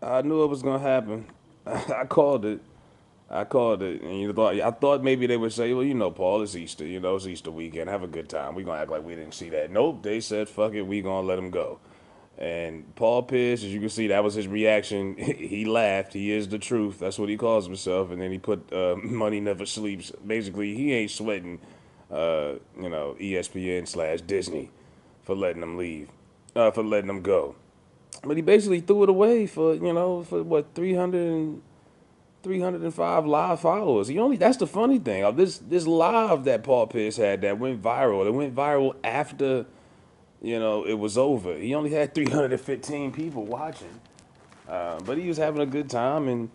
I knew it was gonna happen. I called it. I called it, and I thought maybe they would say, well, Paul, it's Easter. It's Easter weekend. Have a good time. We gonna act like we didn't see that. Nope, they said, fuck it, we gonna let him go. And Paul Pierce, as you can see, that was his reaction. He laughed. He is the truth. That's what he calls himself. And then he put "Money Never Sleeps." Basically, he ain't sweating, ESPN/Disney for letting them leave, for letting them go. But he basically threw it away for what 305 live followers. That's the funny thing. This live that Paul Pierce had that went viral. It went viral after it was over. He only had 315 people watching, but he was having a good time, and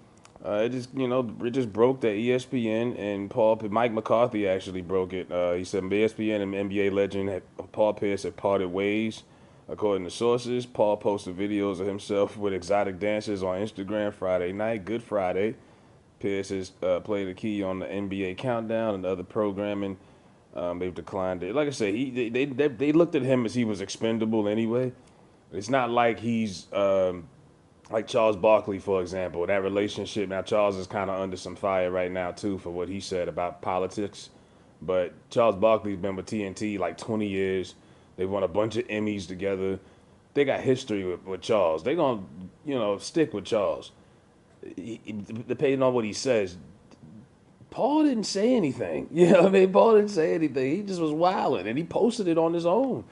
it just broke that ESPN and Mike McCarthy actually broke it. He said ESPN and NBA legend Paul Pierce had parted ways. According to sources, Paul posted videos of himself with exotic dancers on Instagram Friday night, Good Friday. Pierce has played a key on the NBA Countdown and other programming. They've declined it. Like I said, they looked at him as he was expendable anyway. It's not like he's like Charles Barkley, for example. That relationship. Now Charles is kind of under some fire right now too for what he said about politics. But Charles Barkley's been with TNT like 20 years. They've won a bunch of Emmys together. They got history with Charles. They gonna stick with Charles. Depending on what he says, Paul didn't say anything. You know what I mean? Paul didn't say anything. He just was wilding, and he posted it on his own.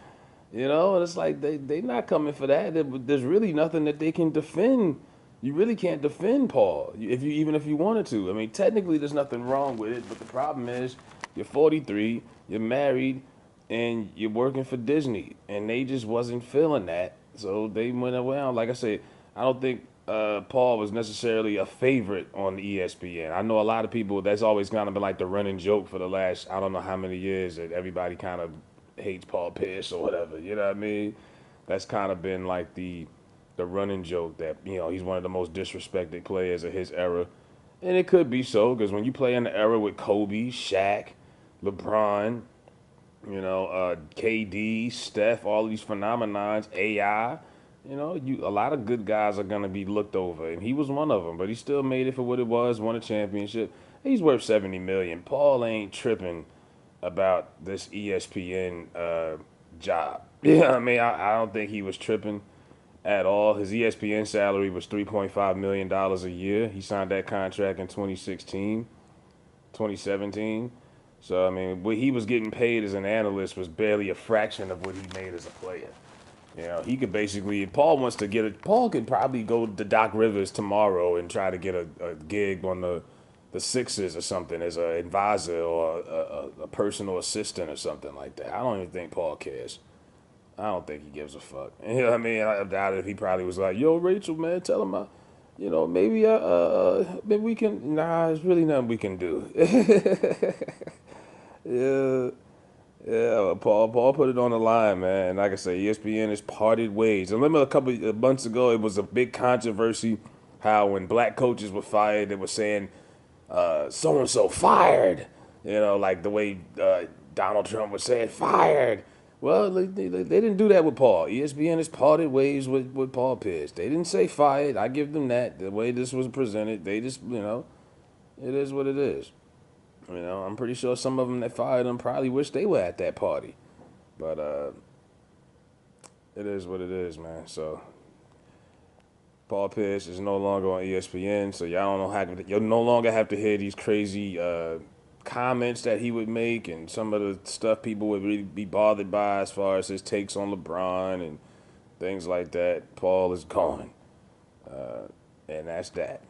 And it's like they not coming for that. There's really nothing that they can defend. You really can't defend Paul if you wanted to. I mean, technically there's nothing wrong with it, but the problem is you're 43, you're married, and you're working for Disney, and they just wasn't feeling that, so they went around. Like I said, I don't think Paul was necessarily a favorite on ESPN. I know a lot of people. That's always kind of been like the running joke for the last I don't know how many years that everybody kind of hates Paul Pierce or whatever. You know what I mean? That's kind of been like the running joke that he's one of the most disrespected players of his era, and it could be so because when you play in the era with Kobe, Shaq, LeBron, KD, Steph, all these phenomenons, AI. A lot of good guys are gonna be looked over, and he was one of them. But he still made it for what it was, won a championship. He's worth 70 million. Paul ain't tripping about this ESPN job. Yeah, I mean, I don't think he was tripping at all. His ESPN salary was $3.5 million a year. He signed that contract in 2016, 2017. So I mean, what he was getting paid as an analyst was barely a fraction of what he made as a player. He could basically. Paul wants to get it. Paul could probably go to Doc Rivers tomorrow and try to get a gig on the Sixers or something as an advisor or a personal assistant or something like that. I don't even think Paul cares. I don't think he gives a fuck. You know what I mean? I doubt it. He probably was like, "Yo, Rachel, man, tell him maybe we can." Nah, there's really nothing we can do. Yeah. Yeah, well, Paul put it on the line, man. And like I say, ESPN has parted ways. I remember a couple of months ago, it was a big controversy how when black coaches were fired, they were saying so and so fired. Like the way Donald Trump was saying fired. Well, they didn't do that with Paul. ESPN has parted ways with Paul Pierce. They didn't say fired. I give them that. The way this was presented, they just, it is what it is. I'm pretty sure some of them that fired him probably wish they were at that party. But it is what it is, man. So Paul Pierce is no longer on ESPN, so y'all don't know how you'll no longer have to hear these crazy comments that he would make and some of the stuff people would really be bothered by as far as his takes on LeBron and things like that. Paul is gone, and that's that.